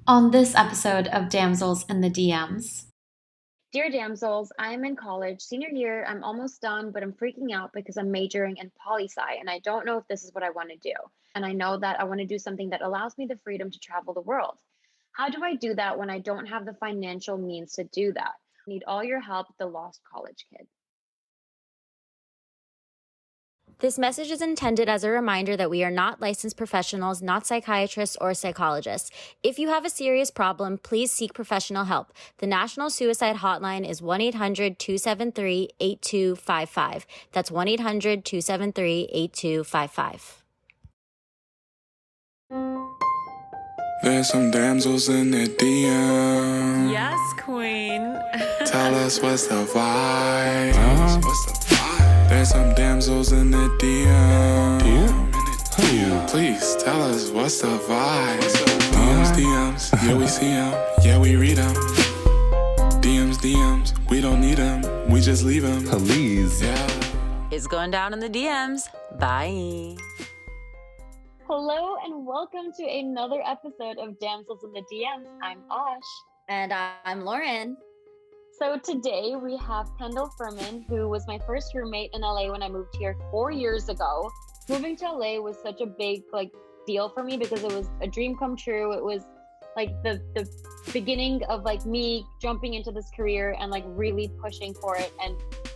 On this episode of Damsels in the DMs. Dear damsels, I'm in college, senior year. I'm almost done, but I'm freaking out because I'm majoring in poli sci and I don't know if this is what I want to do. And I know that I want to do something that allows me the freedom to travel the world. How do I do that when I don't have the financial means to do that? Need all your help, the lost college kid. This message is intended as a reminder that we are not licensed professionals, not psychiatrists or psychologists. If you have a serious problem, please seek professional help. The National Suicide Hotline is 1-800-273-8255. That's 1-800-273-8255. There's some damsels in the DM. Yes, queen. Tell us what's the vibe. There's some damsels in the DM. Please tell us what's the vibe. DMs, yeah we see them, yeah we read them. DMs, we don't need them, we just leave them. Please. Yeah. It's going down in the DMs. Bye. Hello and welcome to another episode of Damsels in the DMs. I'm Osh. And I'm Lauren. So today we have Kendall Fuhrman, who was my first roommate in LA when I moved here 4 years ago. Moving to LA was such a big deal for me because it was a dream come true. It was like the beginning of me jumping into this career and really pushing for it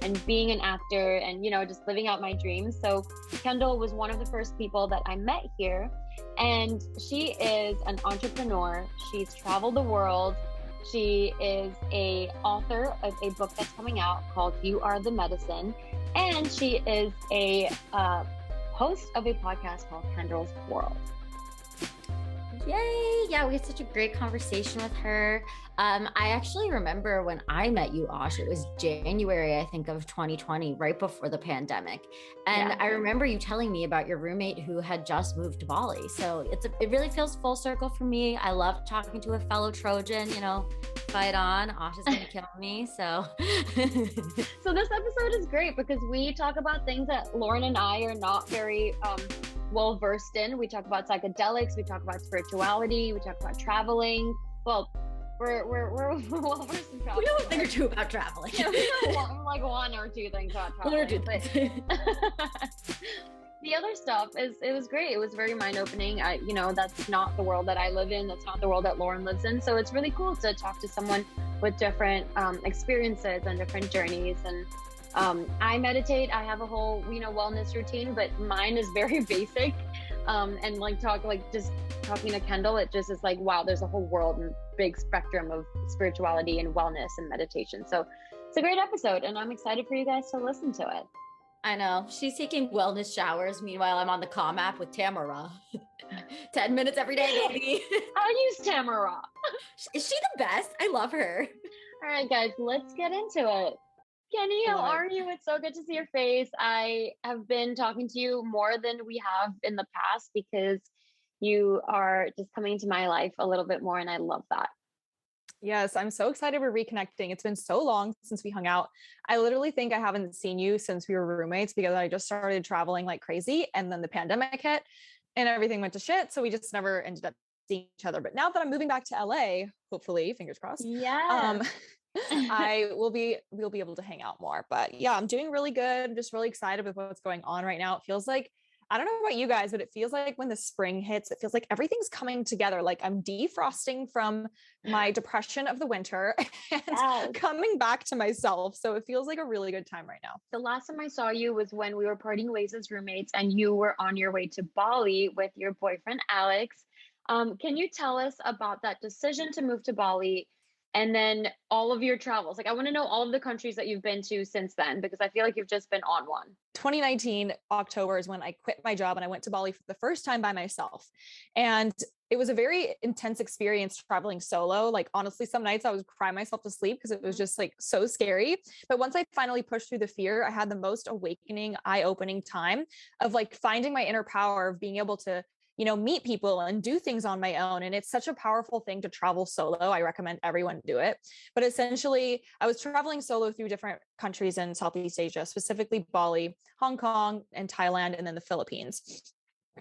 and being an actor and just living out my dreams. So Kendall was one of the first people that I met here, and she is an entrepreneur. She's traveled the world. She is a author of a book that's coming out called You Are the Medicine, and she is a host of a podcast called Kendall's World. Yay! Yeah, we had such a great conversation with her. I actually remember when I met you, Osh, it was January, I think, of 2020, right before the pandemic. And I remember you telling me about your roommate who had just moved to Bali. So it really feels full circle for me. I love talking to a fellow Trojan, fight on. Osh is going to kill me. So So this episode is great because we talk about things that Lauren and I are not very well versed in. We talk about psychedelics, we talk about spirituality, we talk about traveling. Well, we're well versed in traveling. we know a thing or two about traveling. Yeah, we know one or two things about traveling. One or two things. The other stuff it was great. It was very mind-opening. That's not the world that I live in. That's not the world that Lauren lives in. So it's really cool to talk to someone with different experiences and different journeys. And I meditate. I have a whole, wellness routine, but mine is very basic. And just talking to Kendall, it just is wow, there's a whole world and big spectrum of spirituality and wellness and meditation. So it's a great episode, and I'm excited for you guys to listen to it. I know. She's taking wellness showers. Meanwhile, I'm on the Calm app with Tamara. 10 minutes every day, baby. I use Tamara. Is she the best? I love her. All right, guys, let's get into it. Kenny, how are you? It's so good to see your face. I have been talking to you more than we have in the past because you are just coming into my life a little bit more, and I love that. Yes, I'm so excited we're reconnecting. It's been so long since we hung out. I literally think I haven't seen you since we were roommates because I just started traveling like crazy, and then the pandemic hit and everything went to shit. So we just never ended up seeing each other. But now that I'm moving back to LA, hopefully, fingers crossed. Yeah. we'll be able to hang out more. But yeah, I'm doing really good. I'm just really excited with what's going on right now. It feels like, I don't know about you guys, but it feels like when the spring hits, it feels like everything's coming together. Like I'm defrosting from my depression of the winter and coming back to myself. So it feels like a really good time right now. The last time I saw you was when we were parting ways as roommates, and you were on your way to Bali with your boyfriend, Alex. Can you tell us about that decision to move to Bali? And then all of your travels. I want to know all of the countries that you've been to since then, because I feel like you've just been on one. 2019 October is when I quit my job and I went to Bali for the first time by myself. And it was a very intense experience traveling solo. Honestly, some nights I would cry myself to sleep because it was just so scary. But once I finally pushed through the fear, I had the most awakening, eye-opening time of finding my inner power of being able to meet people and do things on my own. And it's such a powerful thing to travel solo. I recommend everyone do it. But essentially, I was traveling solo through different countries in Southeast Asia, specifically Bali, Hong Kong, and Thailand, and then the Philippines.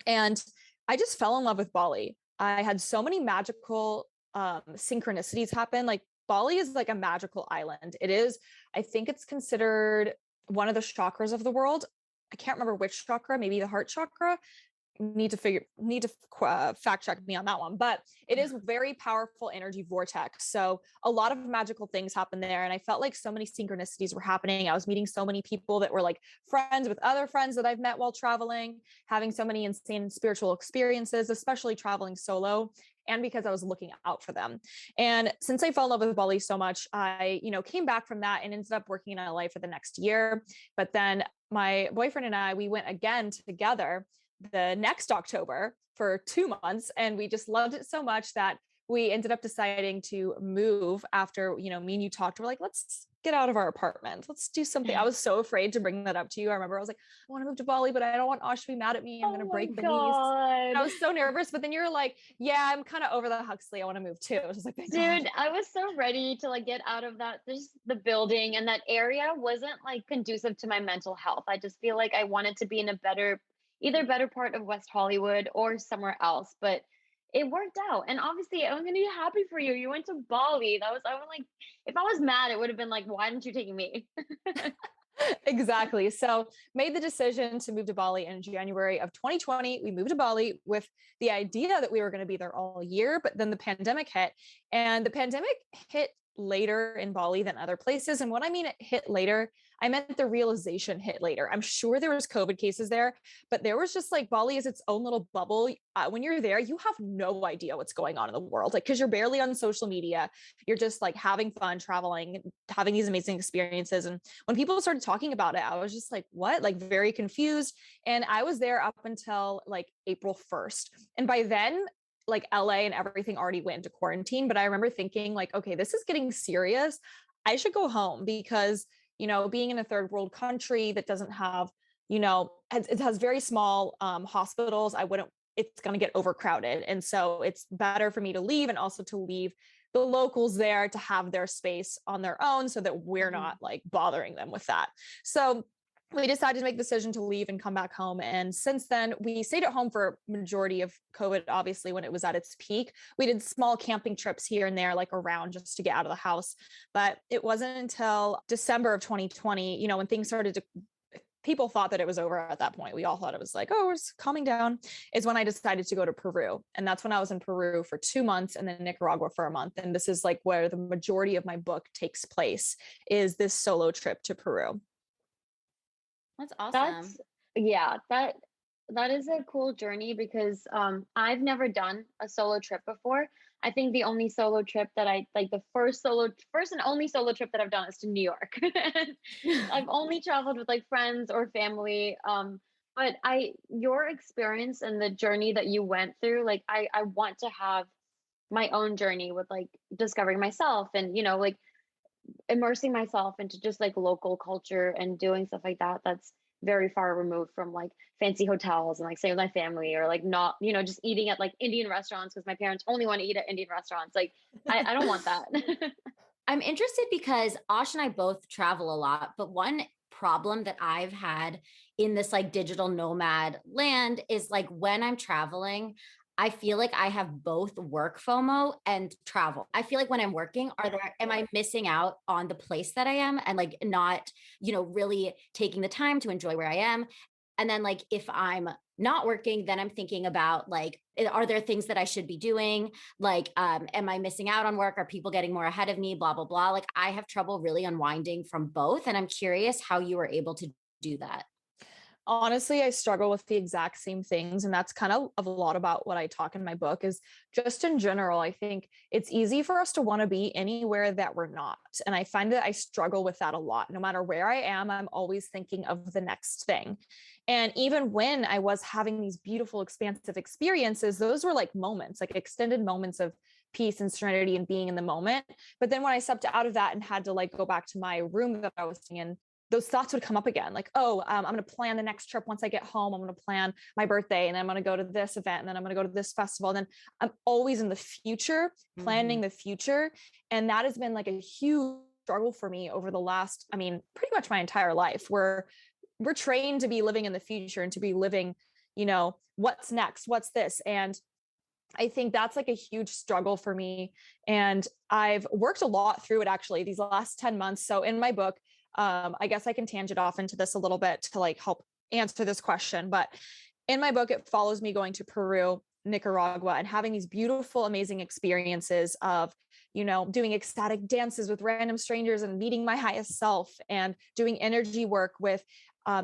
And I just fell in love with Bali. I had so many magical synchronicities happen. Like Bali is like a magical island. It is, I think it's considered one of the chakras of the world. I can't remember which chakra, maybe the heart chakra. Need to fact check me on that one, but it is very powerful energy vortex. So a lot of magical things happen there. And I felt like so many synchronicities were happening. I was meeting so many people that were like friends with other friends that I've met while traveling, having so many insane spiritual experiences, especially traveling solo. And because I was looking out for them. And since I fell in love with Bali so much, I, came back from that and ended up working in LA for the next year. But then my boyfriend and I, we went again together the next October for 2 months. And we just loved it so much that we ended up deciding to move after, me and you talked. We're like, let's get out of our apartment. Let's do something. I was so afraid to bring that up to you. I remember I was like, I want to move to Bali, but I don't want Ash to be mad at me. I'm going to break the knees. I was so nervous, but then you're like, yeah, I'm kind of over the Huxley. I want to move too. I was just like, dude, God. I was so ready to like get out of that. Just the building and that area wasn't like conducive to my mental health. I just feel like I wanted to be in a either better part of West Hollywood or somewhere else, but it worked out. And obviously I'm going to be happy for you. You went to Bali. I was like, if I was mad, it would have been like, why didn't you take me? Exactly. So made the decision to move to Bali in January of 2020. We moved to Bali with the idea that we were going to be there all year, but then the pandemic hit, and the pandemic hit later in Bali than other places. And what I mean, it hit later, I meant the realization hit later. I'm sure there was COVID cases there, but there was just like Bali is its own little bubble. When you're there, you have no idea what's going on in the world. Like, cause you're barely on social media. You're just like having fun, traveling, having these amazing experiences. And when people started talking about it, I was just like, what? Like very confused. And I was there up until like April 1st. And by then, like LA and everything already went into quarantine. But I remember thinking like, okay, this is getting serious. I should go home because, being in a third world country that doesn't have, it has very small hospitals. It's going to get overcrowded. And so it's better for me to leave and also to leave the locals there to have their space on their own so that we're not like bothering them with that. So we decided to make the decision to leave and come back home. And since then, we stayed at home for majority of COVID, obviously, when it was at its peak. We did small camping trips here and there, like around just to get out of the house. But it wasn't until December of 2020, when things started to, people thought that it was over at that point. We all thought it was like, oh, it's calming down, is when I decided to go to Peru. And that's when I was in Peru for 2 months and then Nicaragua for a month. And this is like where the majority of my book takes place, is this solo trip to Peru. That's awesome. That is a cool journey because I've never done a solo trip before. I think the only solo trip that the first and only solo trip that I've done is to New York. I've only traveled with like friends or family. But your experience and the journey that you went through, like I want to have my own journey with like discovering myself and, like immersing myself into just like local culture and doing stuff like that. That's very far removed from like fancy hotels and like staying with my family or like not, just eating at like Indian restaurants because my parents only want to eat at Indian restaurants. Like I don't want that. I'm interested because Ash and I both travel a lot, but one problem that I've had in this like digital nomad land is like when I'm traveling, I feel like I have both work FOMO and travel. I feel like when I'm working, am I missing out on the place that I am and like not, really taking the time to enjoy where I am? And then like, if I'm not working, then I'm thinking about like, are there things that I should be doing? Like, am I missing out on work? Are people getting more ahead of me? Blah, blah, blah. Like I have trouble really unwinding from both. And I'm curious how you were able to do that. Honestly, I struggle with the exact same things. And that's kind of a lot about what I talk in my book is just in general. I think it's easy for us to want to be anywhere that we're not. And I find that I struggle with that a lot. No matter where I am, I'm always thinking of the next thing. And even when I was having these beautiful, expansive experiences, those were like moments, like extended moments of peace and serenity and being in the moment. But then when I stepped out of that and had to like go back to my room that I was in, those thoughts would come up again. Like, I'm going to plan the next trip. Once I get home, I'm going to plan my birthday and then I'm going to go to this event and then I'm going to go to this festival. And then I'm always in the future, planning the future. And that has been like a huge struggle for me over the last, pretty much my entire life, where we're trained to be living in the future and to be living, what's next, what's this. And I think that's like a huge struggle for me. And I've worked a lot through it actually these last 10 months. So in my book, I guess I can tangent off into this a little bit to like help answer this question. But in my book, it follows me going to Peru, Nicaragua, and having these beautiful, amazing experiences of, doing ecstatic dances with random strangers and meeting my highest self, and doing energy work with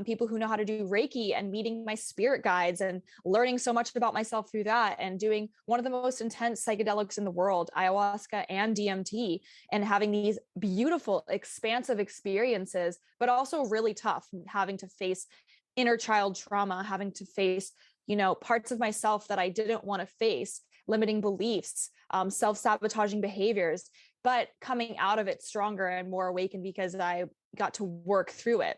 people who know how to do Reiki, and meeting my spirit guides and learning so much about myself through that, and doing one of the most intense psychedelics in the world, ayahuasca and DMT, and having these beautiful, expansive experiences, but also really tough, having to face inner child trauma, having to face, parts of myself that I didn't want to face, limiting beliefs, self-sabotaging behaviors, but coming out of it stronger and more awakened because I got to work through it.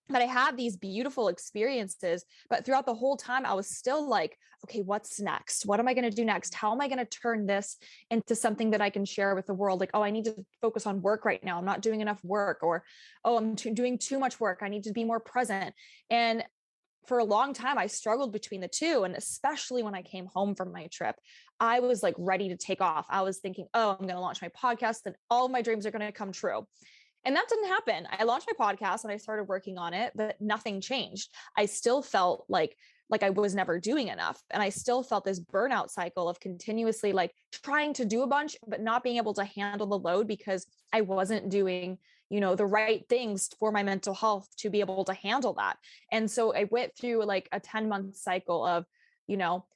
But I had these beautiful experiences, but throughout the whole time, I was still like, okay, what's next? What am I going to do next? How am I going to turn this into something that I can share with the world? Like, oh, I need to focus on work right now. I'm not doing enough work, or, oh, I'm doing too much work. I need to be more present. And for a long time, I struggled between the two. And especially when I came home from my trip, I was like ready to take off. I was thinking, oh, I'm going to launch my podcast and all of my dreams are going to come true. And that didn't happen. I launched my podcast and I started working on it, but nothing changed. I still felt like I was never doing enough. And I still felt this burnout cycle of continuously like trying to do a bunch, but not being able to handle the load because I wasn't doing, the right things for my mental health to be able to handle that. And so I went through like a 10-month cycle of,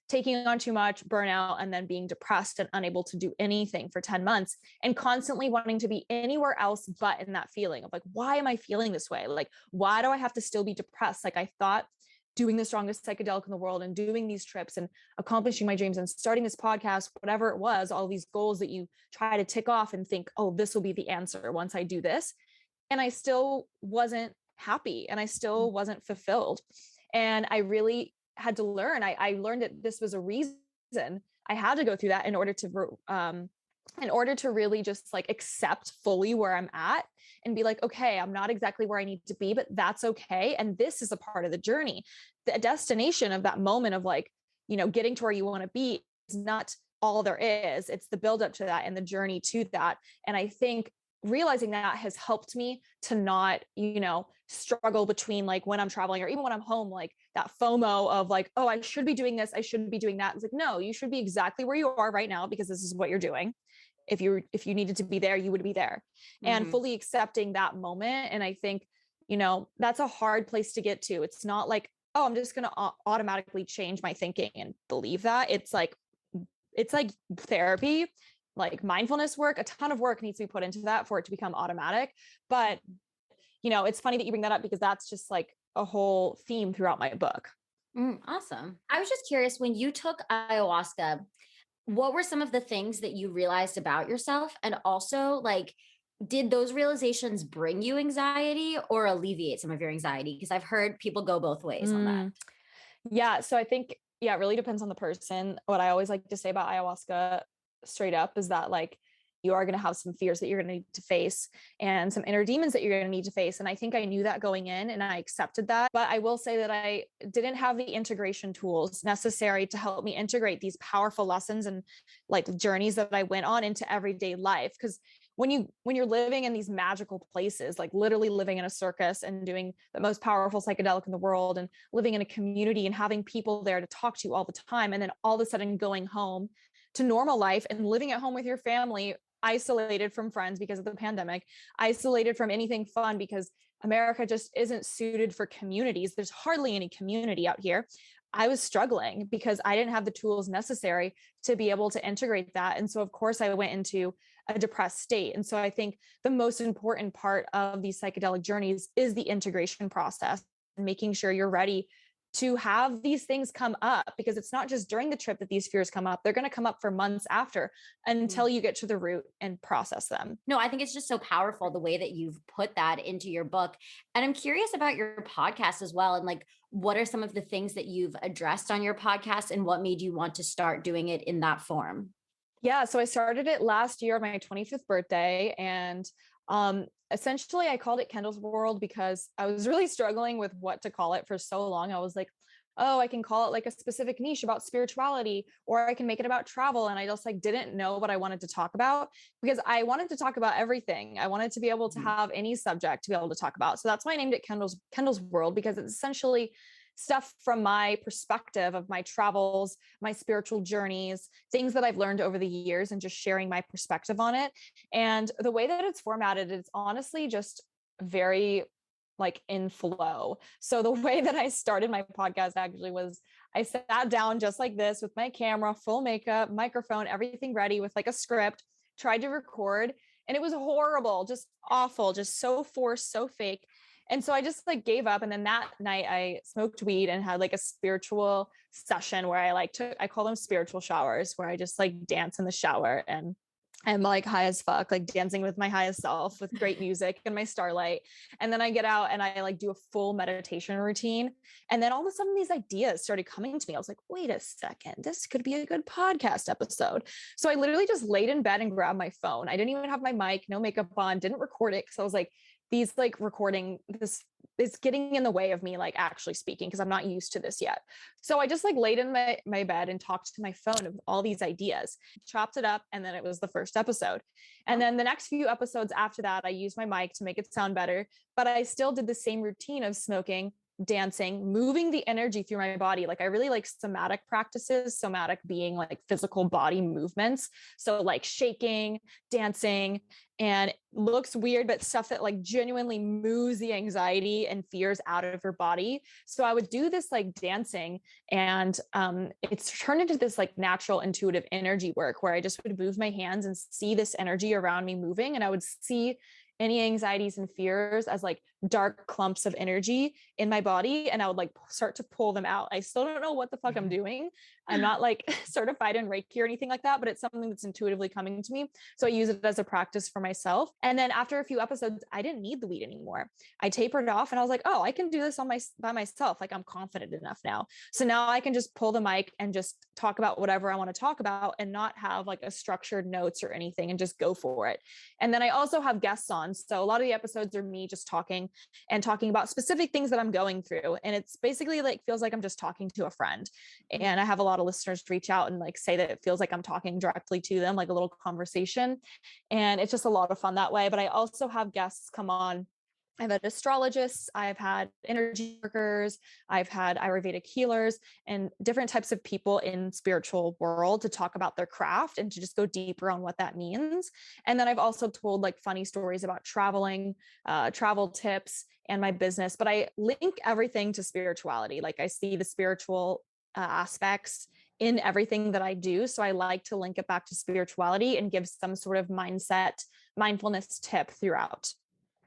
taking on too much, burnout, and then being depressed and unable to do anything for 10 months, and constantly wanting to be anywhere else but in that feeling of like, why am I feeling this way? Like, why do I have to still be depressed? Like, I thought doing the strongest psychedelic in the world and doing these trips and accomplishing my dreams and starting this podcast, whatever it was, all these goals that you try to tick off and think, oh, this will be the answer once I do this. And I still wasn't happy and I still wasn't fulfilled. And I really had to learn. I learned that this was a reason I had to go through that in order to really just like accept fully where I'm at and be like, okay, I'm not exactly where I need to be, but that's okay. And this is a part of the journey. The destination of that moment of like, getting to where you want to be is not all there is. It's the buildup to that and the journey to that. And I think realizing that has helped me to not, struggle between like when I'm traveling or even when I'm home, like that FOMO of like, oh, I should be doing this, I shouldn't be doing that. It's like, no, you should be exactly where you are right now because this is what you're doing. If you needed to be there, you would be there. And fully accepting that moment. And I think, that's a hard place to get to. It's not like, oh, I'm just going to automatically change my thinking and believe that. It's like therapy, like mindfulness work. A ton of work needs to be put into that for it to become automatic. But, it's funny that you bring that up because that's just like a whole theme throughout my book. Awesome. I was just curious, when you took ayahuasca, what were some of the things that you realized about yourself? And also, like, did those realizations bring you anxiety or alleviate some of your anxiety? Because I've heard people go both ways on that. Yeah. So I think, it really depends on the person. What I always like to say about ayahuasca straight up is that like, you are going to have some fears that you're going to need to face and some inner demons that you're going to need to face. And I think I knew that going in and I accepted that. But I will say that I didn't have the integration tools necessary to help me integrate these powerful lessons and like journeys that I went on into everyday life. Because when you're living in these magical places, like literally living in a circus and doing the most powerful psychedelic in the world and living in a community and having people there to talk to you all the time, and then all of a sudden going home to normal life and living at home with your family, isolated from friends because of the pandemic, isolated from anything fun because America just isn't suited for communities. There's hardly any community out here. I was struggling because I didn't have the tools necessary to be able to integrate that. And so of course I went into a depressed state. And so I think the most important part of these psychedelic journeys is the integration process and making sure you're ready to have these things come up, because it's not just during the trip that these fears come up. They're going to come up for months after until you get to the root and process them. No, I think it's just so powerful the way that you've put that into your book. And I'm curious about your podcast as well. And like, what are some of the things that you've addressed on your podcast and what made you want to start doing it in that form? Yeah. So I started it last year on my 25th birthday. And essentially I called it Kendall's World because I was really struggling with what to call it for so long. I was like, oh, I can call it like a specific niche about spirituality, or I can make it about travel. And I just like didn't know what I wanted to talk about, because I wanted to talk about everything. I wanted to be able to have any subject to be able to talk about. So that's why I named it Kendall's World, because it's essentially stuff from my perspective of my travels, my spiritual journeys, things that I've learned over the years, and just sharing my perspective on it. And the way that it's formatted, it's honestly just very like in flow. So the way that I started my podcast actually was I sat down just like this with my camera, full makeup, microphone, everything ready with like a script, tried to record, and it was horrible, just awful, just so forced, so fake. And so I just like gave up. And then that night I smoked weed and had like a spiritual session where I call them spiritual showers, where I just like dance in the shower and I'm like high as fuck, like dancing with my highest self with great music and my starlight. And then I get out and I like do a full meditation routine. And then all of a sudden these ideas started coming to me. I was like, wait a second, this could be a good podcast episode. So I literally just laid in bed and grabbed my phone. I didn't even have my mic, no makeup on, didn't record it. Cause I was like, these like recording this is getting in the way of me like actually speaking, because I'm not used to this yet. So I just like laid in my bed and talked to my phone of all these ideas, chopped it up, and then it was the first episode. And then the next few episodes after that, I used my mic to make it sound better, but I still did the same routine of smoking, dancing, moving the energy through my body. Like I really like somatic practices, somatic being like physical body movements. So like shaking, dancing, and looks weird, but stuff that like genuinely moves the anxiety and fears out of your body. So I would do this like dancing, and it's turned into this like natural intuitive energy work where I just would move my hands and see this energy around me moving. And I would see any anxieties and fears as like dark clumps of energy in my body. And I would like start to pull them out. I still don't know what the fuck I'm doing. I'm not like certified in Reiki or anything like that, but it's something that's intuitively coming to me. So I use it as a practice for myself. And then after a few episodes, I didn't need the weed anymore. I tapered off and I was like, oh, I can do this by myself. Like I'm confident enough now. So now I can just pull the mic and just talk about whatever I want to talk about and not have like a structured notes or anything, and just go for it. And then I also have guests on. So a lot of the episodes are me just talking about specific things that I'm going through. And it's basically like, feels like I'm just talking to a friend. And I have a lot of listeners reach out and like say that it feels like I'm talking directly to them, like a little conversation. And it's just a lot of fun that way. But I also have guests come on. I've had astrologists, I've had energy workers, I've had Ayurvedic healers, and different types of people in spiritual world to talk about their craft and to just go deeper on what that means. And then I've also told like funny stories about traveling, travel tips, and my business. But I link everything to spirituality. Like I see the spiritual aspects in everything that I do. So I like to link it back to spirituality and give some sort of mindfulness tip throughout.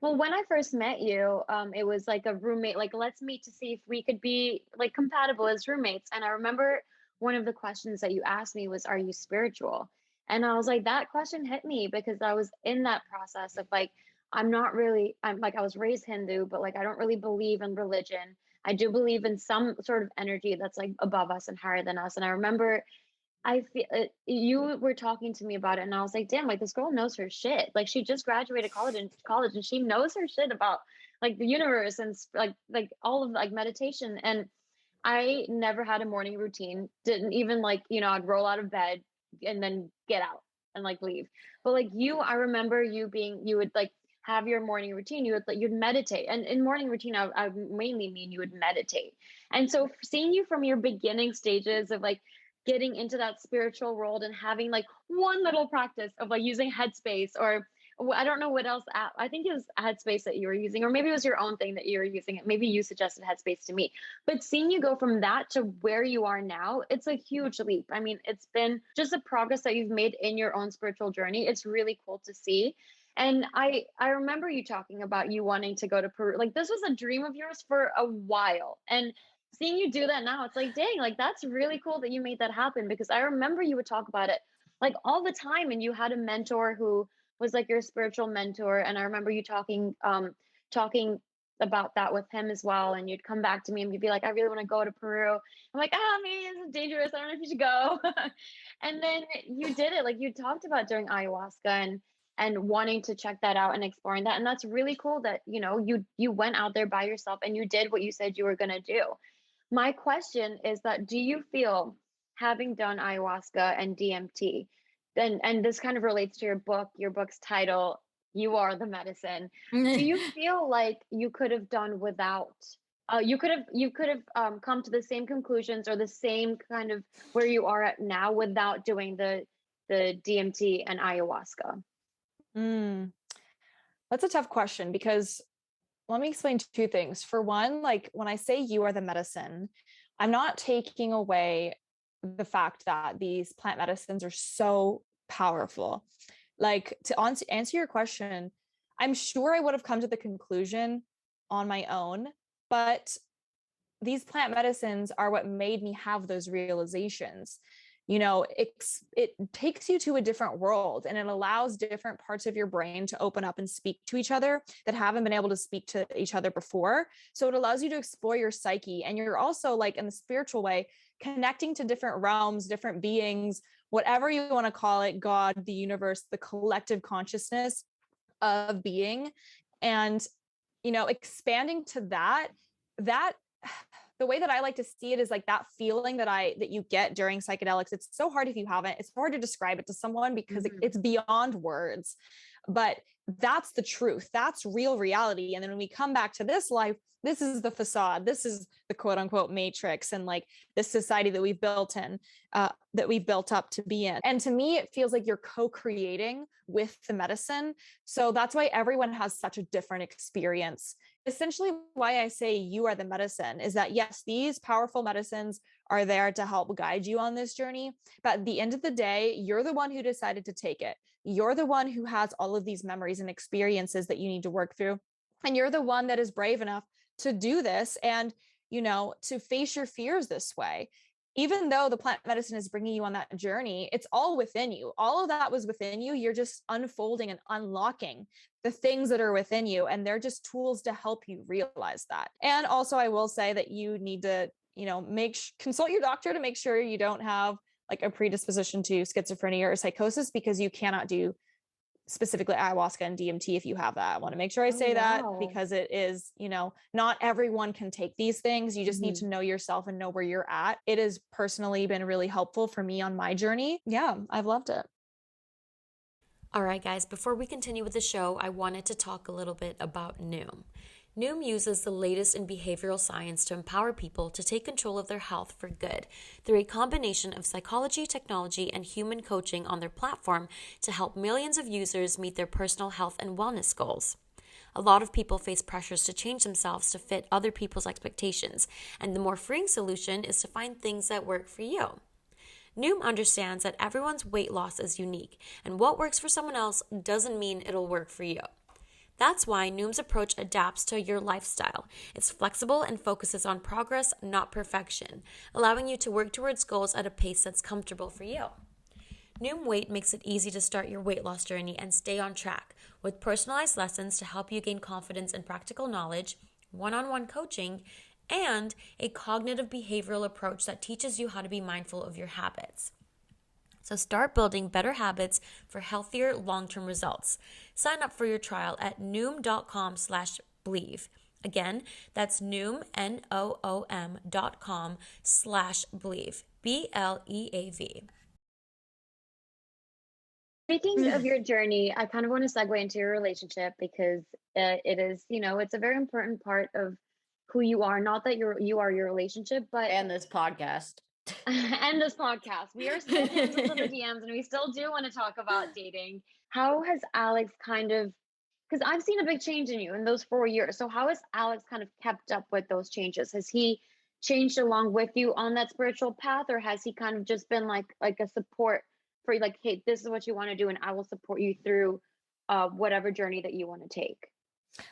Well, when I first met you, it was like a roommate, like, let's meet to see if we could be like compatible as roommates. And I remember one of the questions that you asked me was, are you spiritual? And I was like, that question hit me because I was in that process of like, I'm like, I was raised Hindu, but like, I don't really believe in religion. I do believe in some sort of energy that's like above us and higher than us. And I remember I feel you were talking to me about it, and I was like, damn, like this girl knows her shit. Like she just graduated college, and she knows her shit about like the universe and like all of like meditation. And I never had a morning routine. Didn't even like, I'd roll out of bed and then get out and like leave. But like you, I remember you would like have your morning routine. You'd meditate, and in morning routine, I mainly mean you would meditate. And so seeing you from your beginning stages of like getting into that spiritual world and having like one little practice of like using Headspace, or I don't know what else app. I think it was Headspace that you were using, or maybe it was your own thing that you were using. Maybe you suggested Headspace to me. But seeing you go from that to where you are now, it's a huge leap. I mean, it's been just the progress that you've made in your own spiritual journey. It's really cool to see. And I remember you talking about you wanting to go to Peru. Like this was a dream of yours for a while. And seeing you do that now, it's like, dang, like that's really cool that you made that happen, because I remember you would talk about it like all the time, and you had a mentor who was like your spiritual mentor. And I remember you talking about that with him as well. And you'd come back to me and you'd be like, I really want to go to Peru. I'm like, maybe it's dangerous. I don't know if you should go. And then you did it. Like you talked about doing ayahuasca and wanting to check that out and exploring that. And that's really cool that, you went out there by yourself and you did what you said you were going to do. My question is that do you feel, having done ayahuasca and DMT, then, and this kind of relates to your book's title, You Are the Medicine. Do you feel like you could have done without, you could have come to the same conclusions or the same kind of where you are at now without doing the DMT and ayahuasca? Mm, that's a tough question because let me explain two things. For one, like when I say you are the medicine, I'm not taking away the fact that these plant medicines are so powerful. Like to answer your question, I'm sure I would have come to the conclusion on my own, but these plant medicines are what made me have those realizations. You know, it takes you to a different world, and it allows different parts of your brain to open up and speak to each other that haven't been able to speak to each other before. So it allows you to explore your psyche, and you're also, like, in the spiritual way, connecting to different realms, different beings, whatever you want to call it, God, the universe, the collective consciousness of being. And, you know, expanding to that the way that I like to see it is like that feeling that you get during psychedelics. It's so hard if you haven't, it's hard to describe it to someone because it's beyond words, but that's the truth. That's real reality. And then when we come back to this life, this is the facade. This is the quote unquote matrix and like this society that we've built in, that we've built up to be in. And to me, it feels like you're co-creating with the medicine. So that's why everyone has such a different experience. Essentially, why I say you are the medicine is that, yes, these powerful medicines are there to help guide you on this journey. But at the end of the day, you're the one who decided to take it. You're the one who has all of these memories and experiences that you need to work through. And you're the one that is brave enough to do this and, you know, to face your fears this way. Even though the plant medicine is bringing you on that journey, it's all within you. All of that was within you. You're just unfolding and unlocking the things that are within you. And they're just tools to help you realize that. And also, I will say that you need to, you know, consult your doctor to make sure you don't have like a predisposition to schizophrenia or psychosis, because you cannot do specifically ayahuasca and DMT if you have that. I want to make sure I say that because it is, you know, not everyone can take these things. You just need to know yourself and know where you're at. It has personally been really helpful for me on my journey. Yeah, I've loved it. All right, guys, before we continue with the show, I wanted to talk a little bit about Noom. Noom uses the latest in behavioral science to empower people to take control of their health for good through a combination of psychology, technology, and human coaching on their platform to help millions of users meet their personal health and wellness goals. A lot of people face pressures to change themselves to fit other people's expectations, and the more freeing solution is to find things that work for you. Noom understands that everyone's weight loss is unique, and what works for someone else doesn't mean it'll work for you. That's why Noom's approach adapts to your lifestyle. It's flexible and focuses on progress, not perfection, allowing you to work towards goals at a pace that's comfortable for you. Noom Weight makes it easy to start your weight loss journey and stay on track with personalized lessons to help you gain confidence and practical knowledge, one-on-one coaching, and a cognitive behavioral approach that teaches you how to be mindful of your habits. So start building better habits for healthier long-term results. Sign up for your trial at noom.com/believe. Again, that's Noom, NOOM.com/believe. BLEAV. Speaking of your journey, I kind of want to segue into your relationship because it is, you know, it's a very important part of who you are. Not that you are your relationship, but and this podcast. and this podcast. We are still damsels in the DMs, and we still do want to talk about dating. How has Alex kind of, because I've seen a big change in you in those 4 years. So how has Alex kind of kept up with those changes? Has he changed along with you on that spiritual path, or has he kind of just been like a support for you, like, hey, this is what you want to do, and I will support you through whatever journey that you want to take?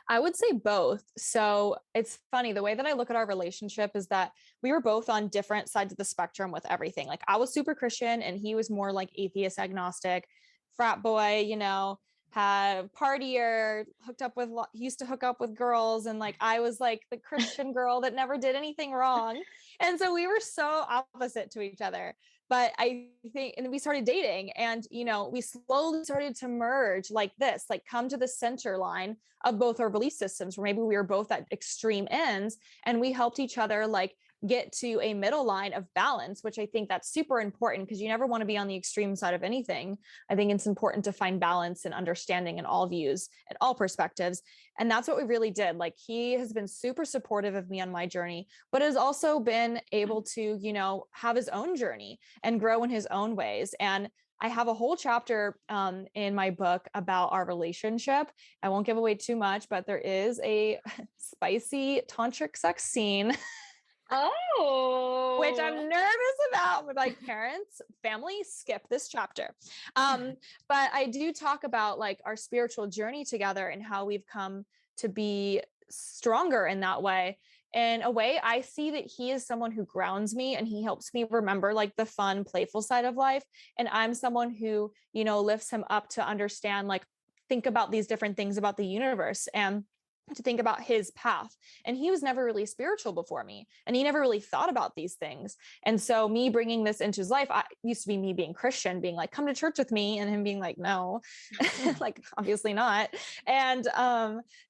I would say both. So it's funny, the way that I look at our relationship is that we were both on different sides of the spectrum with everything. Like I was super Christian and he was more like atheist, agnostic, frat boy, you know, had partier, he used to hook up with girls. And like, I was like the Christian girl that never did anything wrong. And so we were so opposite to each other. But I think, and we started dating and, you know, we slowly started to merge like this, like come to the center line of both our belief systems, where maybe we were both at extreme ends and we helped each other like get to a middle line of balance, which I think that's super important because you never want to be on the extreme side of anything. I think it's important to find balance and understanding in all views and all perspectives. And that's what we really did. Like, he has been super supportive of me on my journey, but has also been able to, you know, have his own journey and grow in his own ways. And I have a whole chapter in my book about our relationship. I won't give away too much, but there is a spicy tantric sex scene. Oh, Which I'm nervous about with like parents, family, skip this chapter. But I do talk about like our spiritual journey together and how we've come to be stronger in that way. In a way, I see that he is someone who grounds me and he helps me remember like the fun, playful side of life. And I'm someone who, you know, lifts him up to understand, like, think about these different things about the universe and to think about his path. And he was never really spiritual before me, and he never really thought about these things. And so me bringing this into his life, I used to be me being Christian, being like, come to church with me, and him being like, no, like, obviously not. And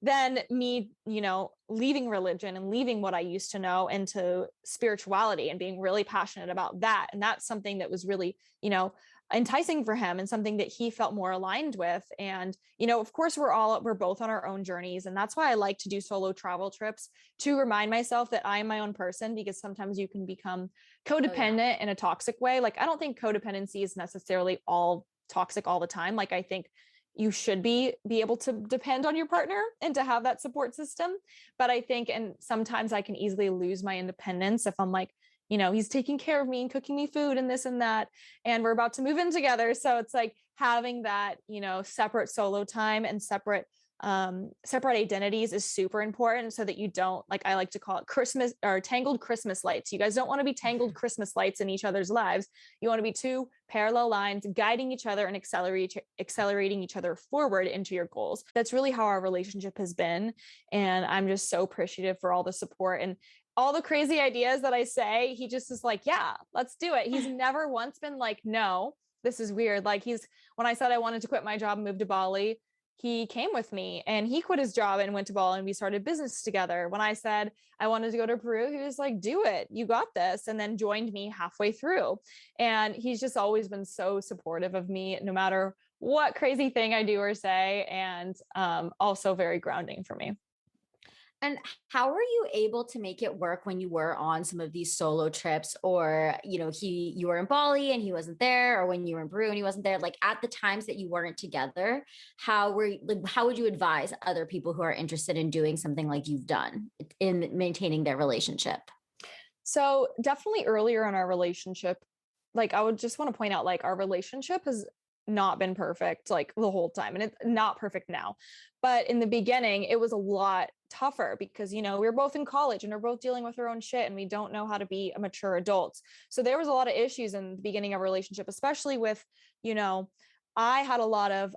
then me, you know, leaving religion and leaving what I used to know into spirituality and being really passionate about that. And that's something that was really, you know, enticing for him and something that he felt more aligned with. And, you know, of course, we're both on our own journeys. And that's why I like to do solo travel trips, to remind myself that I am my own person, because sometimes you can become codependent in a toxic way. Like, I don't think codependency is necessarily all toxic all the time. Like, I think you should be able to depend on your partner and to have that support system. But I think, and sometimes I can easily lose my independence if I'm like, you know, he's taking care of me and cooking me food and this and that, and we're about to move in together. So it's like having that, you know, separate solo time and separate identities is super important, so that you don't, like, I like to call it Christmas or tangled Christmas lights. You guys don't want to be tangled Christmas lights in each other's lives. You want to be two parallel lines guiding each other and accelerating each other forward into your goals. That's really how our relationship has been. And I'm just so appreciative for all the support and all the crazy ideas that I say. He just is like, yeah, let's do it. He's never once been like, no, this is weird. Like, when I said I wanted to quit my job and move to Bali, he came with me, and he quit his job and went to Bali, and we started business together. When I said I wanted to go to Peru, he was like, do it, you got this, and then joined me halfway through. And he's just always been so supportive of me, no matter what crazy thing I do or say, and also very grounding for me. And how were you able to make it work when you were on some of these solo trips, or, you know, you were in Bali and he wasn't there, or when you were in Peru and he wasn't there, like at the times that you weren't together, how would you advise other people who are interested in doing something like you've done in maintaining their relationship? So definitely earlier in our relationship, like, I would just want to point out, like, our relationship has not been perfect like the whole time, and it's not perfect now. But in the beginning, it was a lot tougher because, you know, we were both in college and we're both dealing with our own shit, and we don't know how to be a mature adults. So there was a lot of issues in the beginning of our relationship, especially with, you know, I had a lot of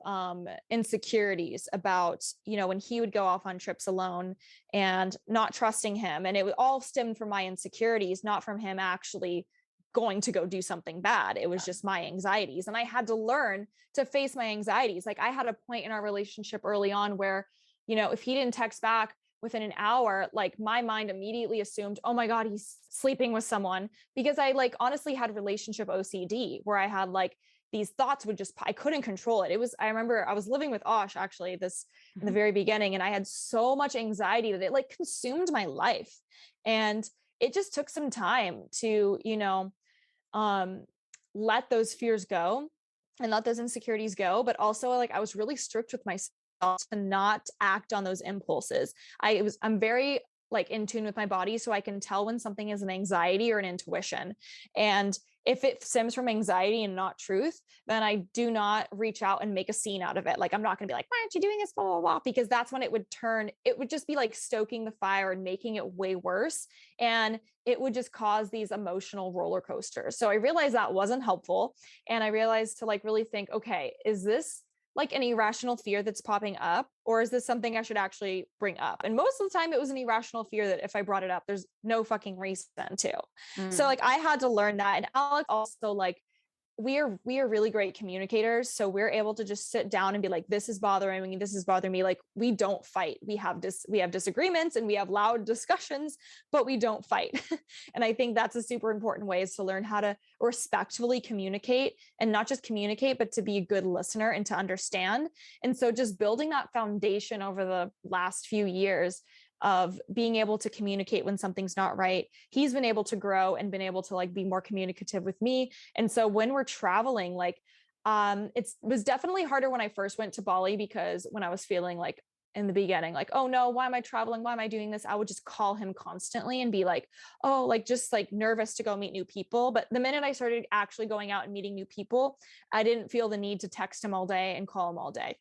insecurities about, you know, when he would go off on trips alone and not trusting him. And it all stemmed from my insecurities, not from him actually going to go do something bad. It was just my anxieties. And I had to learn to face my anxieties. Like, I had a point in our relationship early on where, you know, if he didn't text back within an hour, like, my mind immediately assumed, oh my God, he's sleeping with someone. Because I, like, honestly had relationship OCD, where I had like these thoughts I couldn't control it. I remember I was living with Osh actually in the very beginning, and I had so much anxiety that it like consumed my life. And it just took some time to, you know, let those fears go and let those insecurities go. But also, like, I was really strict with myself to not act on those impulses. I'm very like in tune with my body, so I can tell when something is an anxiety or an intuition. And if it stems from anxiety and not truth, then I do not reach out and make a scene out of it. Like, I'm not going to be like, why aren't you doing this? Blah, blah, blah, because that's when it would just be like stoking the fire and making it way worse. And it would just cause these emotional roller coasters. So I realized that wasn't helpful. And I realized to like really think, okay, is this like an irrational fear that's popping up, or is this something I should actually bring up? And most of the time it was an irrational fear that if I brought it up, there's no fucking reason to. So like, I had to learn that. And Alex also like we are really great communicators. So we're able to just sit down and be like, this is bothering me. This is bothering me. Like, we don't fight. We have disagreements and we have loud discussions, but we don't fight. And I think that's a super important way, is to learn how to respectfully communicate, and not just communicate, but to be a good listener and to understand. And so just building that foundation over the last few years of being able to communicate when something's not right. He's been able to grow and been able to like be more communicative with me. And so when we're traveling, like, it was definitely harder when I first went to Bali, because when I was feeling like in the beginning, like, oh no, why am I traveling? Why am I doing this? I would just call him constantly and be like, oh, like just like nervous to go meet new people. But the minute I started actually going out and meeting new people, I didn't feel the need to text him all day and call him all day.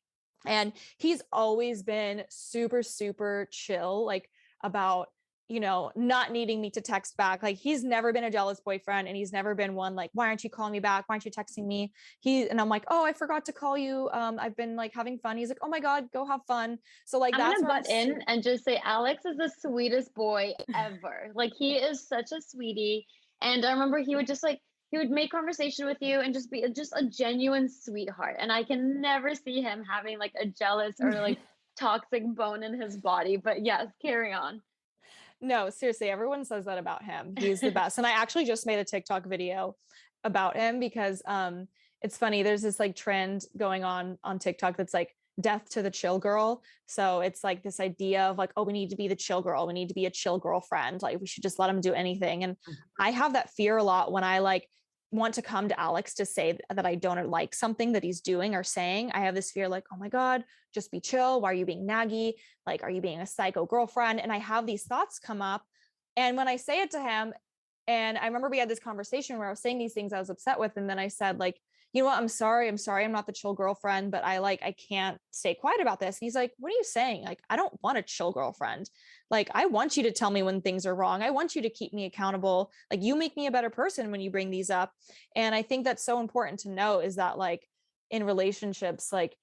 And he's always been super, super chill, like about, not needing me to text back. Like, he's never been a jealous boyfriend, and he's never been one like, why aren't you calling me back? Why aren't you texting me? And I'm like, oh, I forgot to call you. I've been like having fun. He's like, oh my God, go have fun. So like, I'm gonna butt in and just say Alex is the sweetest boy ever. Like, he is such a sweetie. And I remember he would make conversation with you and just be just a genuine sweetheart. And I can never see him having like a jealous or like toxic bone in his body. But yes, carry on. No, seriously, everyone says that about him. He's the best. And I actually just made a TikTok video about him, because it's funny. There's this like trend going on TikTok that's like death to the chill girl. So it's like this idea of like, oh, we need to be the chill girl. We need to be a chill girlfriend. Like, we should just let him do anything. And I have that fear a lot when I like want to come to Alex to say that I don't like something that he's doing or saying. I have this fear like, oh my God, just be chill. Why are you being naggy? Like, are you being a psycho girlfriend? And I have these thoughts come up. And when I say it to him, and I remember we had this conversation where I was saying these things I was upset with. And then I said like, you know what? I'm sorry. I'm not the chill girlfriend, but I can't stay quiet about this. And he's like, what are you saying? Like, I don't want a chill girlfriend. Like, I want you to tell me when things are wrong. I want you to keep me accountable. Like, you make me a better person when you bring these up. And I think that's so important to know, is that like in relationships, like,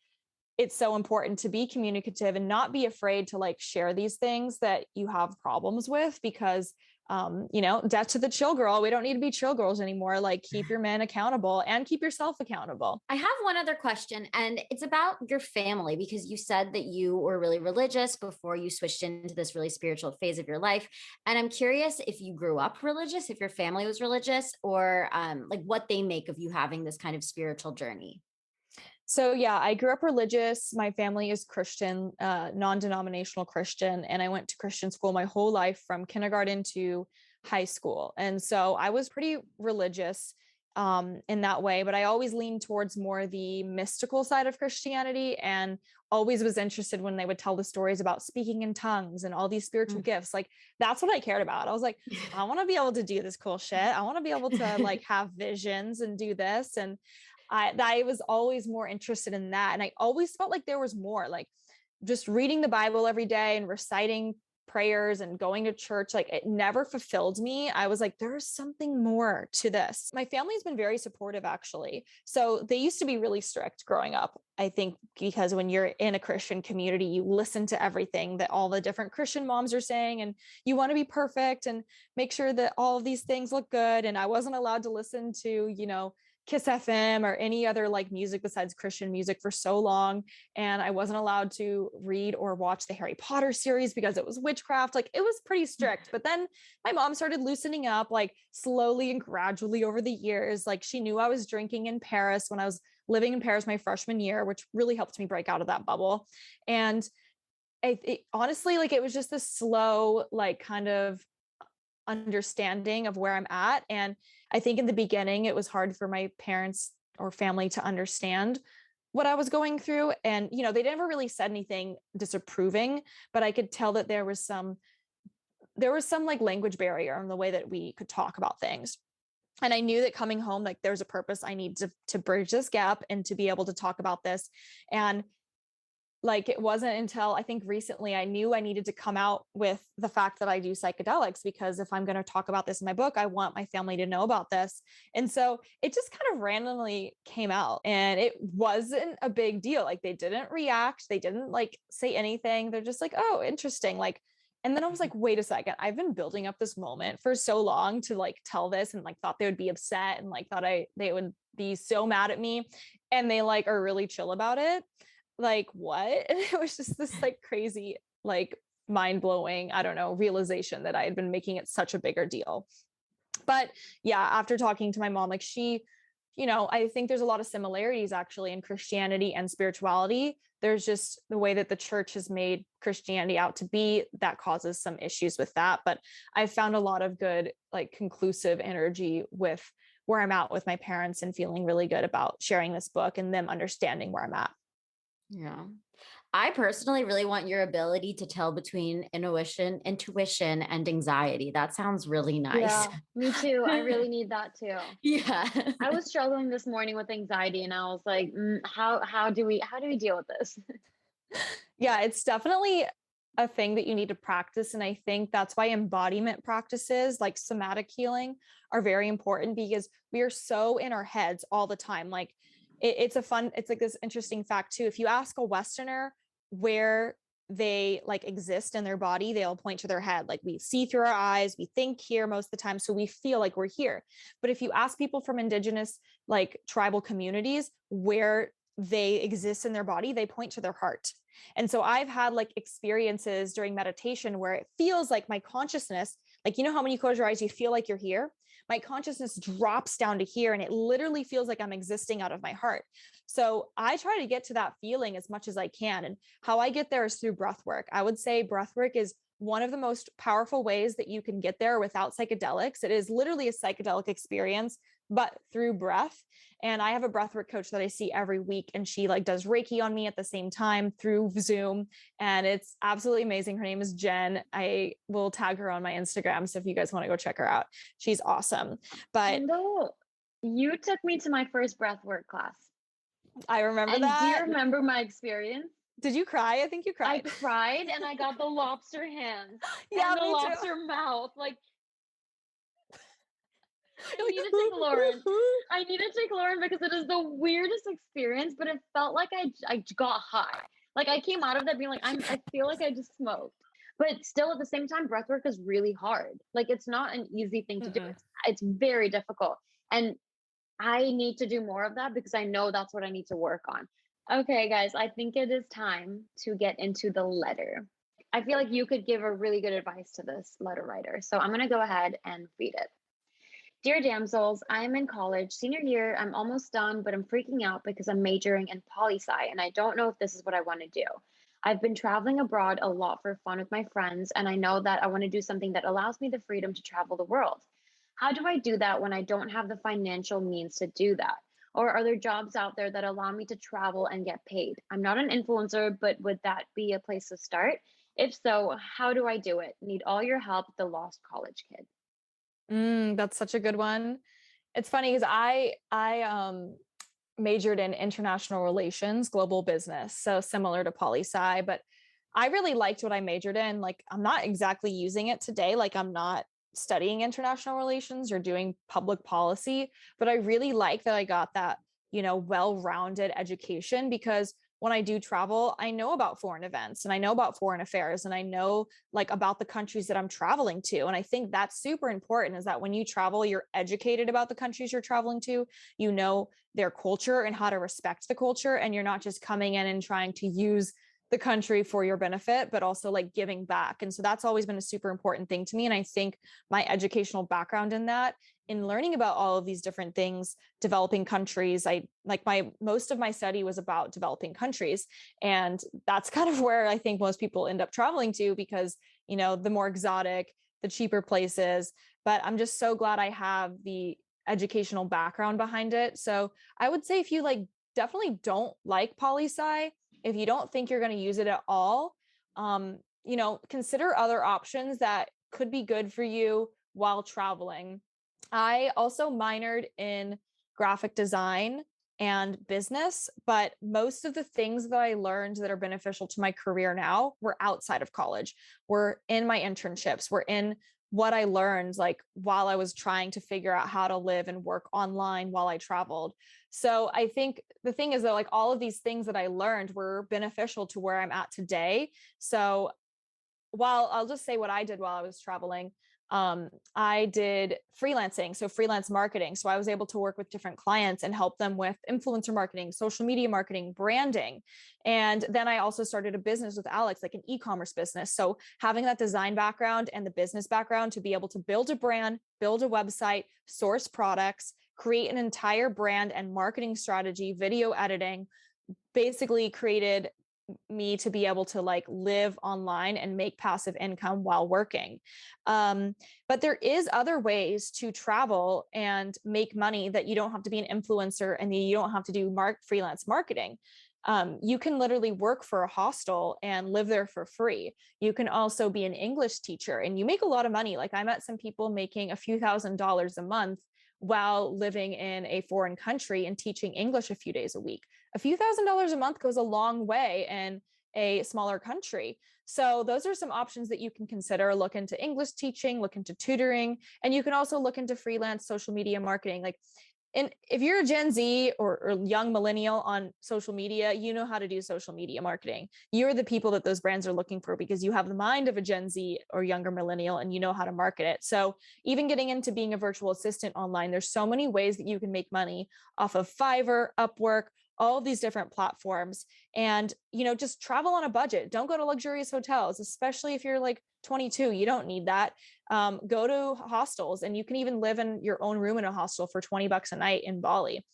it's so important to be communicative and not be afraid to like share these things that you have problems with, because death to the chill girl. We don't need to be chill girls anymore. Like, keep your man accountable and keep yourself accountable. I have one other question, and it's about your family, because you said that you were really religious before you switched into this really spiritual phase of your life. And I'm curious if you grew up religious, if your family was religious, or like what they make of you having this kind of spiritual journey. So yeah, I grew up religious. My family is Christian, non-denominational Christian, and I went to Christian school my whole life from kindergarten to high school. And so I was pretty religious in that way, but I always leaned towards more the mystical side of Christianity, and always was interested when they would tell the stories about speaking in tongues and all these spiritual gifts. Like, that's what I cared about. I was like, I want to be able to do this cool shit. I want to be able to like have visions and do this. And I was always more interested in that. And I always felt like there was more, like just reading the Bible every day and reciting prayers and going to church. Like, it never fulfilled me. I was like, there's something more to this. My family's been very supportive, actually. So they used to be really strict growing up, I think, because when you're in a Christian community, you listen to everything that all the different Christian moms are saying, and you want to be perfect and make sure that all of these things look good. And I wasn't allowed to listen to, Kiss FM or any other like music besides Christian music for so long. And I wasn't allowed to read or watch the Harry Potter series because it was witchcraft. Like, it was pretty strict. But then my mom started loosening up, like slowly and gradually over the years. Like, she knew I was drinking in Paris when I was living in Paris my freshman year, which really helped me break out of that bubble. And honestly, like, it was just this slow, like kind of understanding of where I'm at. And I think in the beginning, it was hard for my parents or family to understand what I was going through. And, they never really said anything disapproving, but I could tell that there was some like language barrier in the way that we could talk about things. And I knew that coming home, like, there's a purpose. I need to bridge this gap and to be able to talk about this. And like, it wasn't until I think recently I knew I needed to come out with the fact that I do psychedelics, because if I'm going to talk about this in my book, I want my family to know about this. And so it just kind of randomly came out, and it wasn't a big deal. Like, they didn't react. They didn't like say anything. They're just like, oh, interesting. Like, And then I was like, wait a second, I've been building up this moment for so long to like tell this, and like thought they would be upset, and like thought they would be so mad at me, and they like are really chill about it. Like what? And it was just this like crazy, like mind-blowing, I don't know, realization that I had been making it such a bigger deal. But yeah, after talking to my mom, like she, I think there's a lot of similarities actually in Christianity and spirituality. There's just the way that the church has made Christianity out to be that causes some issues with that. But I found a lot of good, like conclusive energy with where I'm at with my parents, and feeling really good about sharing this book and them understanding where I'm at. Yeah. I personally really want your ability to tell between intuition, and anxiety. That sounds really nice. Yeah, me too. I really need that too. Yeah. I was struggling this morning with anxiety, and I was like, how do we deal with this? Yeah, it's definitely a thing that you need to practice. And I think that's why embodiment practices like somatic healing are very important, because we are so in our heads all the time. Like it's like this interesting fact too. If you ask a Westerner where they like exist in their body, they'll point to their head. Like we see through our eyes, we think here most of the time, so we feel like we're here. But if you ask people from indigenous like tribal communities where they exist in their body, they point to their heart. And so I've had like experiences during meditation where it feels like my consciousness, like, how when you close your eyes, you feel like you're here. My consciousness drops down to here, and it literally feels like I'm existing out of my heart. So I try to get to that feeling as much as I can. And how I get there is through breath work. I would say breath work is one of the most powerful ways that you can get there without psychedelics. It is literally a psychedelic experience, but through breath. And I have a breathwork coach that I see every week, and she like does Reiki on me at the same time through Zoom. And it's absolutely amazing. Her name is Jen. I will tag her on my Instagram, so if you guys want to go check her out, she's awesome. But Kendall, you took me to my first breathwork class. I remember And that. do you remember my experience? Did you cry? I think you cried. I cried, and I got the lobster hands Yeah, and the me too. lobster mouth. Like, I need to take Lauren. I need to take Lauren because it is the weirdest experience, but it felt like I got high. Like I came out of that being like, I feel like I just smoked. But still at the same time, breathwork is really hard. Like it's not an easy thing to do. It's very difficult. And I need to do more of that because I know that's what I need to work on. Okay, guys, I think it is time to get into the letter. I feel like you could give a really good advice to this letter writer. So I'm going to go ahead and read it. Dear damsels, I am in college, senior year. I'm almost done, but I'm freaking out because I'm majoring in poli-sci, and I don't know if this is what I want to do. I've been traveling abroad a lot for fun with my friends, and I know that I want to do something that allows me the freedom to travel the world. How do I do that when I don't have the financial means to do that? Or are there jobs out there that allow me to travel and get paid? I'm not an influencer, but would that be a place to start? If so, how do I do it? Need all your help, the lost college kid. That's such a good one. It's funny because I majored in international relations, global business, so similar to poli-sci, but I really liked what I majored in. Like I'm not exactly using it today. Like I'm not studying international relations or doing public policy, but I really like that I got that, well-rounded education, because when I do travel, I know about foreign events and I know about foreign affairs and I know like about the countries that I'm traveling to. And I think that's super important, is that when you travel, you're educated about the countries you're traveling to, you know their culture and how to respect the culture. And you're not just coming in and trying to use the country for your benefit, but also like giving back. And so that's always been a super important thing to me. And I think my educational background in that, in learning about all of these different things, developing countries, most of my study was about developing countries. And that's kind of where I think most people end up traveling to, because, the more exotic, the cheaper places. But I'm just so glad I have the educational background behind it. So I would say if you definitely don't like poli-sci, if you don't think you're going to use it at all, consider other options that could be good for you while traveling. I also minored in graphic design and business, but most of the things that I learned that are beneficial to my career now were outside of college, were in my internships, were in what I learned while I was trying to figure out how to live and work online while I traveled. So I think the thing is that all of these things that I learned were beneficial to where I'm at today. So while I'll just say what I did while I was traveling. I did freelancing, so freelance marketing. So I was able to work with different clients and help them with influencer marketing, social media marketing, branding. And then I also started a business with Alex, like an e-commerce business. So having that design background and the business background to be able to build a brand, build a website, source products, create an entire brand and marketing strategy, video editing, basically created me to be able to like live online and make passive income while working. But there is other ways to travel and make money that you don't have to be an influencer and you don't have to do freelance marketing. You can literally work for a hostel and live there for free. You can also be an English teacher and you make a lot of money. Like I met some people making a few $1,000s a month while living in a foreign country and teaching English a few days a week. A few $1,000s a month goes a long way in a smaller country. So those are some options that you can consider. Look into English teaching, look into tutoring, and you can also look into freelance social media marketing. Like, and if you're a Gen Z or young millennial on social media, you know how to do social media marketing. You're the people that those brands are looking for because you have the mind of a Gen Z or younger millennial and you know how to market it. So even getting into being a virtual assistant online, there's so many ways that you can make money off of Fiverr, Upwork, all of these different platforms. And, you know, just travel on a budget. Don't go to luxurious hotels, especially if you're like 22. You don't need that. Go to hostels, and you can even live in your own room in a hostel for $20 a night in Bali,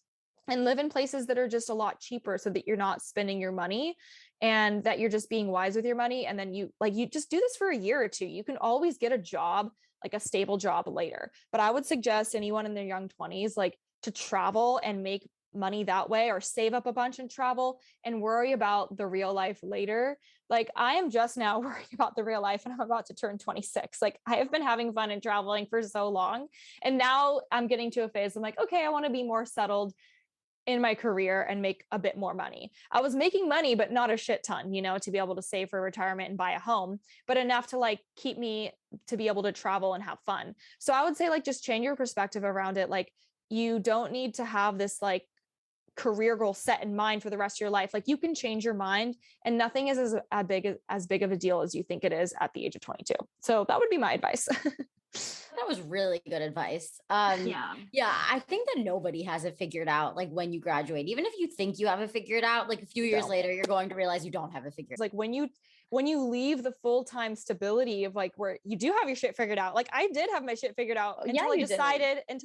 and live in places that are just a lot cheaper so that you're not spending your money and that you're just being wise with your money. And then you just do this for a year or two. You can always get a job, like a stable job later. But I would suggest anyone in their young 20s, like to travel and make money that way, or save up a bunch and travel and worry about the real life later. Like I am just now worrying about the real life and I'm about to turn 26. Like I have been having fun and traveling for so long. And now I'm getting to a phase. I'm like, okay, I want to be more settled in my career and make a bit more money. I was making money, but not a shit ton, you know, to be able to save for retirement and buy a home, but enough to like keep me to be able to travel and have fun. So I would say like, just change your perspective around it. Like you don't need to have this like career goal set in mind for the rest of your life. Like you can change your mind and nothing is as big of a deal as you think it is at the age of 22. So that would be my advice. That was really good advice. Yeah. I think that nobody has it figured out. Like when you graduate, even if you think you have it figured out, like a few years later, you're going to realize you don't have it figured out. Like when you leave the full-time stability of like where you do have your shit figured out. Like I did have my shit figured out until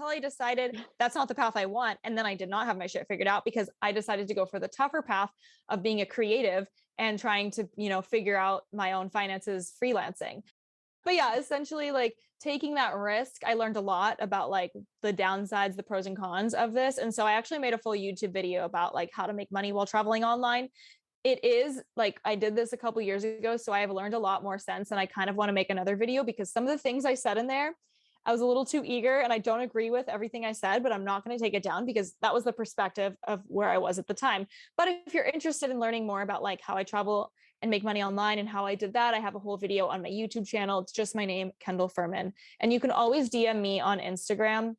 I decided that's not the path I want. And then I did not have my shit figured out because I decided to go for the tougher path of being a creative and trying to, you know, figure out my own finances freelancing. But yeah, essentially like taking that risk, I learned a lot about like the downsides, the pros and cons of this. And so I actually made a full YouTube video about like how to make money while traveling online. It is like, I did this a couple years ago, so I have learned a lot more since, and I kind of want to make another video because some of the things I said in there, I was a little too eager and I don't agree with everything I said, but I'm not going to take it down because that was the perspective of where I was at the time. But if you're interested in learning more about like how I travel and make money online and how I did that, I have a whole video on my YouTube channel. It's just my name, Kendall Fuhrman. And you can always DM me on Instagram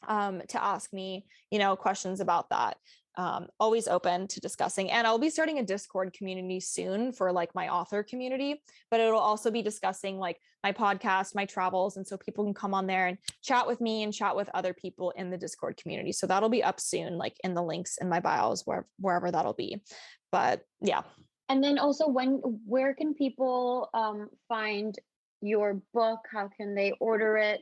to ask me, you know, questions about that. Always open to discussing. And I'll be starting a Discord community soon for like my author community, but it'll also be discussing like my podcast, my travels. And so people can come on there and chat with me and chat with other people in the Discord community. So that'll be up soon, like in the links in my bios, wherever that'll be. But yeah. And then also where can people find your book? How can they order it?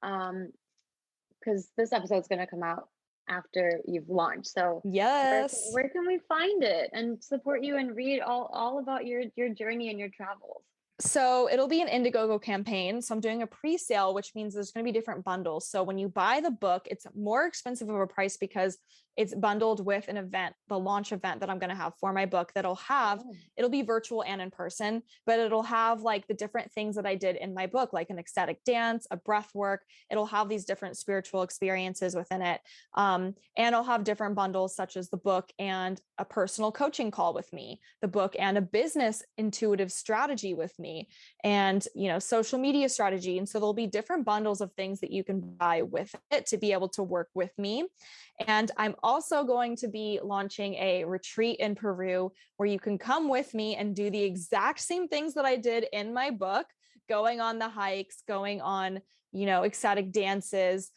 Because this episode's going to come out after you've launched. So yes, where can we find it and support you and read all about your journey and your travels? So it'll be an Indiegogo campaign. So I'm doing a pre-sale, which means there's going to be different bundles. So when you buy the book, it's more expensive of a price because it's bundled with an event, the launch event that I'm going to have for my book it'll be virtual and in person, but it'll have like the different things that I did in my book, like an ecstatic dance, a breath work. It'll have these different spiritual experiences within it. And I'll have different bundles such as the book and a personal coaching call with me, the book and a business intuitive strategy with me, me, and, social media strategy. And so there'll be different bundles of things that you can buy with it to be able to work with me. And I'm also going to be launching a retreat in Peru where you can come with me and do the exact same things that I did in my book, going on the hikes, going on, ecstatic dances,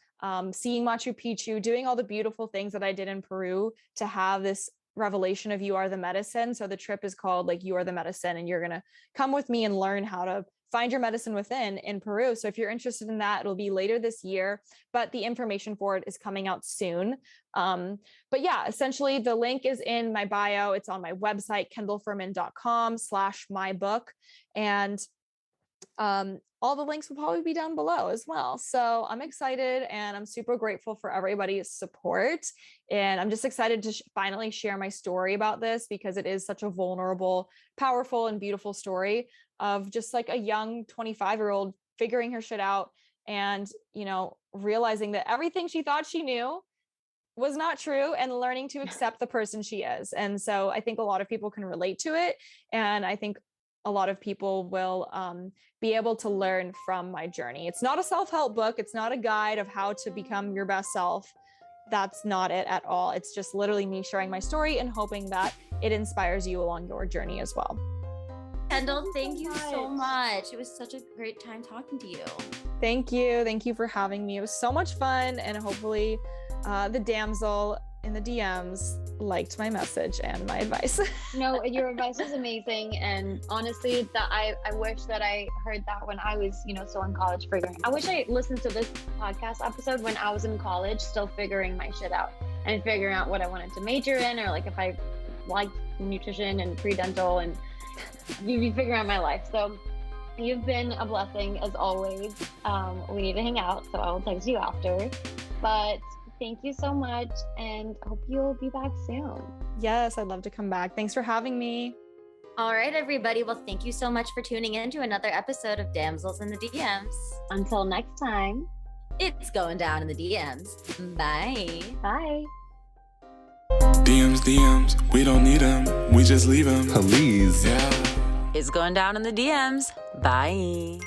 seeing Machu Picchu, doing all the beautiful things that I did in Peru to have this revelation of You Are the Medicine. So the trip is called like You Are the Medicine, and you're going to come with me and learn how to find your medicine within in Peru. So if you're interested in that, it'll be later this year, but the information for it is coming out soon. But yeah, essentially the link is in my bio. It's on my website, kendallfuhrman.com/mybook. And all the links will probably be down below as well. So I'm excited and I'm super grateful for everybody's support. And I'm just excited to finally share my story about this, because it is such a vulnerable, powerful, and beautiful story of just like a young 25-year-old figuring her shit out and, realizing that everything she thought she knew was not true, and learning to accept the person she is. And so I think a lot of people can relate to it. And I think a lot of people will be able to learn from my journey. It's not a self-help book. It's not a guide of how to become your best self. That's not it at all. It's just literally me sharing my story and hoping that it inspires you along your journey as well. Kendall, thank you so much. It was such a great time talking to you. Thank you. Thank you for having me. It was so much fun. And hopefully the damsel in the DMs liked my message and my advice. No, your advice is amazing. And honestly, that I wish that I heard that when I was, still in college figuring. I wish I listened to this podcast episode when I was in college, still figuring my shit out and figuring out what I wanted to major in, or like if I liked nutrition and pre-dental, and you'd be figuring out my life. So you've been a blessing as always. We need to hang out, so I will text you after. But thank you so much, and hope you'll be back soon. Yes, I'd love to come back. Thanks for having me. All right, everybody. Well, thank you so much for tuning in to another episode of Damsels in the DMs. Until next time, it's going down in the DMs. Bye. Bye. DMs, we don't need them. We just leave them. Please. Yeah. It's going down in the DMs. Bye.